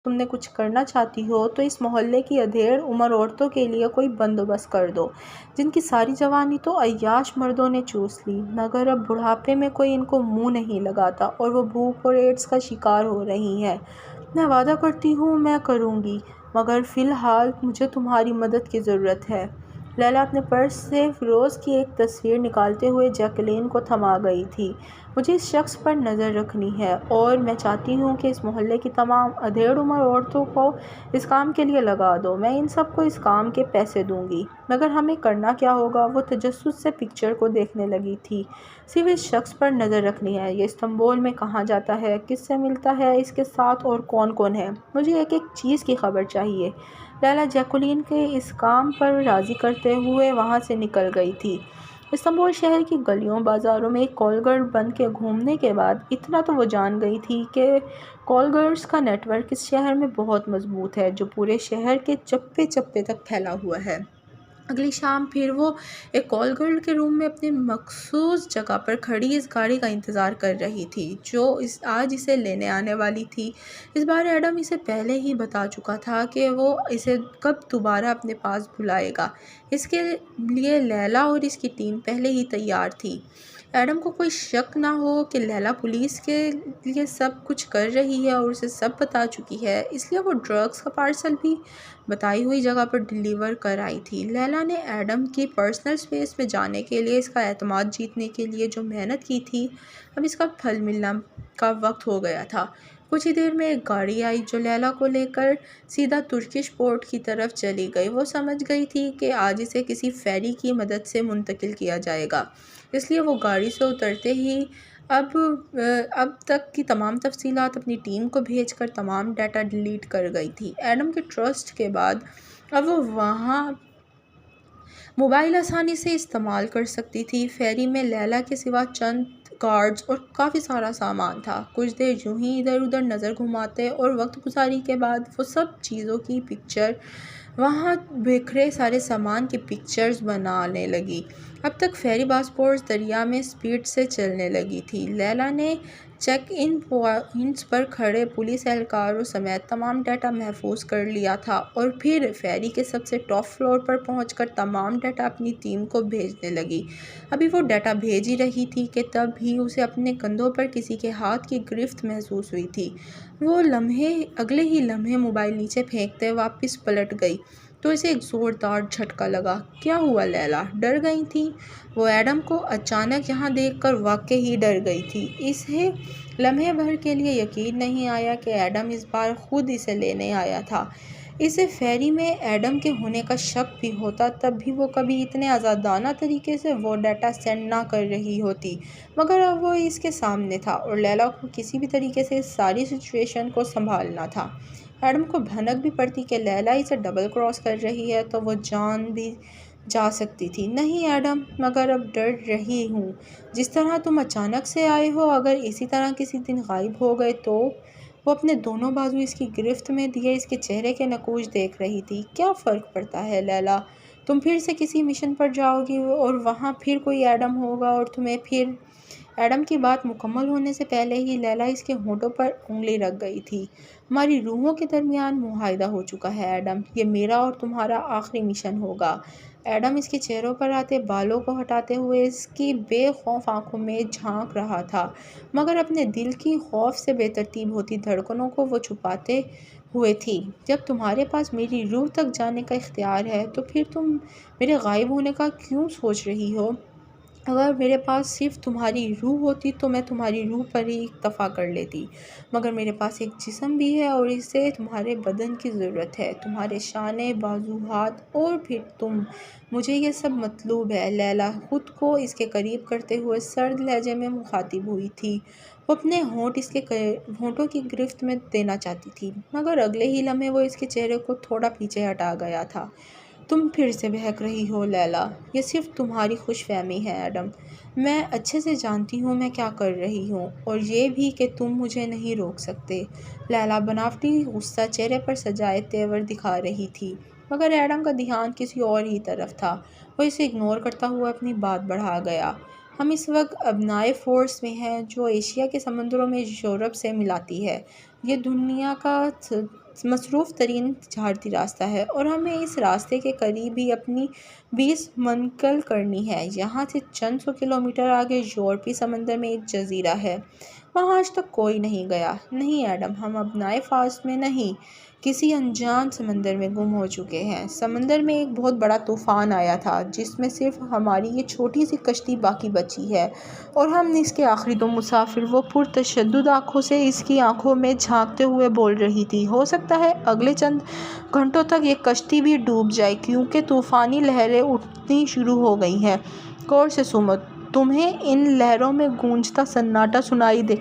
تم نے کچھ کرنا چاہتی ہو تو اس محلے کی ادھیڑ عمر عورتوں کے لیے کوئی بندوبست کر دو، جن کی ساری جوانی تو عیاش مردوں نے چوس لی، مگر اب بڑھاپے میں کوئی ان کو منہ نہیں لگاتا اور وہ بھوک اور ایڈز کا شکار ہو رہی ہیں۔ میں وعدہ کرتی ہوں میں کروں گی، مگر فی الحال مجھے تمہاری مدد کی ضرورت ہے۔ لیلا اپنے پرس سے فیروز کی ایک تصویر نکالتے ہوئے جیکولین کو تھما گئی تھی۔ مجھے اس شخص پر نظر رکھنی ہے اور میں چاہتی ہوں کہ اس محلے کی تمام ادھیڑ عمر عورتوں کو اس کام کے لیے لگا دو۔ میں ان سب کو اس کام کے پیسے دوں گی، مگر ہمیں کرنا کیا ہوگا؟ وہ تجسس سے پکچر کو دیکھنے لگی تھی۔ صرف اس شخص پر نظر رکھنی ہے۔ یہ استنبول میں کہاں جاتا ہے، کس سے ملتا ہے، اس کے ساتھ اور کون کون ہے؟ مجھے ایک ایک چیز کی خبر چاہیے۔ لیلا جیکولین کے اس کام پر راضی کرتے ہوئے وہاں سے نکل گئی تھی۔ استنبول شہر کی گلیوں بازاروں میں ایک کال گرل بن کے گھومنے کے بعد اتنا تو وہ جان گئی تھی کہ کال گرلز کا نیٹ ورک اس شہر میں بہت مضبوط ہے، جو پورے شہر کے چپے چپے تک پھیلا ہوا ہے۔ اگلی شام پھر وہ ایک کال گرل کے روم میں اپنی مخصوص جگہ پر کھڑی اس گاڑی کا انتظار کر رہی تھی جو آج اسے لینے آنے والی تھی۔ اس بار ایڈم اسے پہلے ہی بتا چکا تھا کہ وہ اسے کب دوبارہ اپنے پاس بلائے گا۔ اس کے لیے لیلا اور اس کی ٹیم پہلے ہی تیار تھی۔ ایڈم کو کوئی شک نہ ہو کہ لیلا پولیس کے لیے سب کچھ کر رہی ہے اور اسے سب بتا چکی ہے، اس لیے وہ ڈرگز کا پارسل بھی بتائی ہوئی جگہ پر ڈیلیور کر آئی تھی۔ لیلا نے ایڈم کی پرسنل اسپیس میں جانے کے لیے، اس کا اعتماد جیتنے کے لیے جو محنت کی تھی، اب اس کا پھل ملنا کا وقت ہو گیا تھا۔ کچھ ہی دیر میں ایک گاڑی آئی جو لیلا کو لے کر سیدھا ترکش پورٹ کی طرف چلی گئی۔ وہ سمجھ گئی تھی کہ آج اسے کسی فیری کی مدد سے منتقل کیا جائے گا، اس لیے وہ گاڑی سے اترتے ہی اب تک کی تمام تفصیلات اپنی ٹیم کو بھیج کر تمام ڈیٹا ڈیلیٹ کر گئی تھی۔ ایڈم کے ٹرسٹ کے بعد اب وہ وہاں موبائل آسانی سے استعمال کر سکتی تھی۔ فیری میں لیلا کے سوا چند گارڈز اور کافی سارا سامان تھا۔ کچھ دیر یوں ہی ادھر ادھر نظر گھماتے اور وقت گزاری کے بعد وہ سب چیزوں کی پکچر، وہاں بکھرے سارے سامان کی پکچرز بنانے لگی۔ اب تک فیری باسپورس دریا میں سپیڈ سے چلنے لگی تھی۔ لیلا نے چیک ان پوائنٹس پر کھڑے پولیس اہلکاروں سمیت تمام ڈیٹا محفوظ کر لیا تھا اور پھر فیری کے سب سے ٹاپ فلور پر پہنچ کر تمام ڈیٹا اپنی ٹیم کو بھیجنے لگی۔ ابھی وہ ڈیٹا بھیج ہی رہی تھی کہ تب ہی اسے اپنے کندھوں پر کسی کے ہاتھ کی گرفت محسوس ہوئی تھی۔ وہ اگلے ہی لمحے موبائل نیچے پھینکتے واپس پلٹ گئی تو اسے ایک زوردار جھٹکا لگا۔ کیا ہوا لیلا؟ ڈر گئی تھی؟ وہ ایڈم کو اچانک یہاں دیکھ کر واقعی ہی ڈر گئی تھی۔ اسے لمحے بھر کے لیے یقین نہیں آیا کہ ایڈم اس بار خود اسے لینے آیا تھا۔ اسے فیری میں ایڈم کے ہونے کا شک بھی ہوتا تب بھی وہ کبھی اتنے آزادانہ طریقے سے وہ ڈیٹا سینڈ نہ کر رہی ہوتی، مگر اب وہ اس کے سامنے تھا اور لیلا کو کسی بھی طریقے سے اس ساری سچویشن کو سنبھالنا تھا۔ ایڈم کو بھنک بھی پڑتی کہ لیلا اسے ڈبل کراس کر رہی ہے تو وہ جان بھی جا سکتی تھی۔ نہیں ایڈم، مگر اب ڈر رہی ہوں جس طرح تم اچانک سے آئے ہو، اگر اسی طرح کسی دن غائب ہو گئے تو؟ وہ اپنے دونوں بازو اس کی گرفت میں دیے اس کے چہرے کے نقوش دیکھ رہی تھی۔ کیا فرق پڑتا ہے لیلا؟ تم پھر سے کسی مشن پر جاؤ گی اور وہاں پھر کوئی ایڈم ہوگا اور تمہیں پھر… ایڈم کی بات مکمل ہونے سے پہلے ہی لیلا اس کے ہونٹوں پر انگلی رکھ گئی تھی۔ ہماری روحوں کے درمیان معاہدہ ہو چکا ہے ایڈم، یہ میرا اور تمہارا آخری مشن ہوگا۔ ایڈم اس کے چہروں پر آتے بالوں کو ہٹاتے ہوئے اس کی بے خوف آنکھوں میں جھانک رہا تھا، مگر اپنے دل کی خوف سے بے ترتیب ہوتی دھڑکنوں کو وہ چھپاتے ہوئے تھی۔ جب تمہارے پاس میری روح تک جانے کا اختیار ہے تو پھر تم میرے غائب ہونے کا کیوں سوچ رہی ہو؟ اگر میرے پاس صرف تمہاری روح ہوتی تو میں تمہاری روح پر ہی اکتفا کر لیتی، مگر میرے پاس ایک جسم بھی ہے اور اسے تمہارے بدن کی ضرورت ہے، تمہارے شانے، بازو، ہاتھ، اور پھر تم۔ مجھے یہ سب مطلوب ہے۔ لیلا خود کو اس کے قریب کرتے ہوئے سرد لہجے میں مخاطب ہوئی تھی۔ وہ اپنے ہونٹ اس کے ہونٹوں کی گرفت میں دینا چاہتی تھی، مگر اگلے ہی لمحے وہ اس کے چہرے کو تھوڑا پیچھے ہٹا گیا تھا۔ تم پھر سے بہک رہی ہو لیلا، یہ صرف تمہاری خوش فہمی ہے ایڈم۔ میں اچھے سے جانتی ہوں میں کیا کر رہی ہوں، اور یہ بھی کہ تم مجھے نہیں روک سکتے۔ لیلا بناوٹی غصہ چہرے پر سجائے تیور دکھا رہی تھی، مگر ایڈم کا دھیان کسی اور ہی طرف تھا۔ وہ اسے اگنور کرتا ہوا اپنی بات بڑھا گیا۔ ہم اس وقت ابنائے فورس میں ہیں جو ایشیا کے سمندروں میں یورپ سے ملاتی ہے۔ یہ دنیا کا مصروف ترین تجارتی راستہ ہے اور ہمیں اس راستے کے قریب ہی اپنی بیس منقل کرنی ہے۔ یہاں سے چند سو کلومیٹر آگے یورپی سمندر میں ایک جزیرہ ہے، وہاں آج تک کوئی نہیں گیا۔ نہیں ایڈم، ہم ابنائے فارس میں نہیں، کسی انجان سمندر میں گم ہو چکے ہیں۔ سمندر میں ایک بہت بڑا طوفان آیا تھا جس میں صرف ہماری یہ چھوٹی سی کشتی باقی بچی ہے اور ہم اس کے آخری دو مسافر۔ وہ پرتشدد آنکھوں سے اس کی آنکھوں میں جھانکتے ہوئے بول رہی تھی، ہو سکتا ہے اگلے چند گھنٹوں تک یہ کشتی بھی ڈوب جائے کیونکہ طوفانی لہریں اٹھنی شروع ہو گئی ہیں۔ غور سے سنو، تمہیں ان لہروں میں گونجتا سناٹا سنائی دے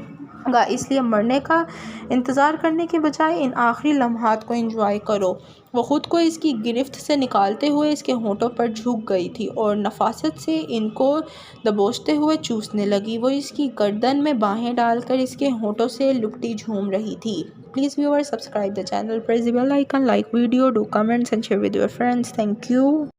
گا، اس لیے مرنے کا انتظار کرنے کے بجائے ان آخری لمحات کو انجوائے کرو۔ وہ خود کو اس کی گرفت سے نکالتے ہوئے اس کے ہونٹوں پر جھک گئی تھی اور نفاست سے ان کو دبوچتے ہوئے چوسنے لگی۔ وہ اس کی گردن میں باہیں ڈال کر اس کے ہونٹوں سے لکٹی جھوم رہی تھی۔ Please viewer subscribe the channel, press the bell icon, like video, do comments and share with your friends. Thank you.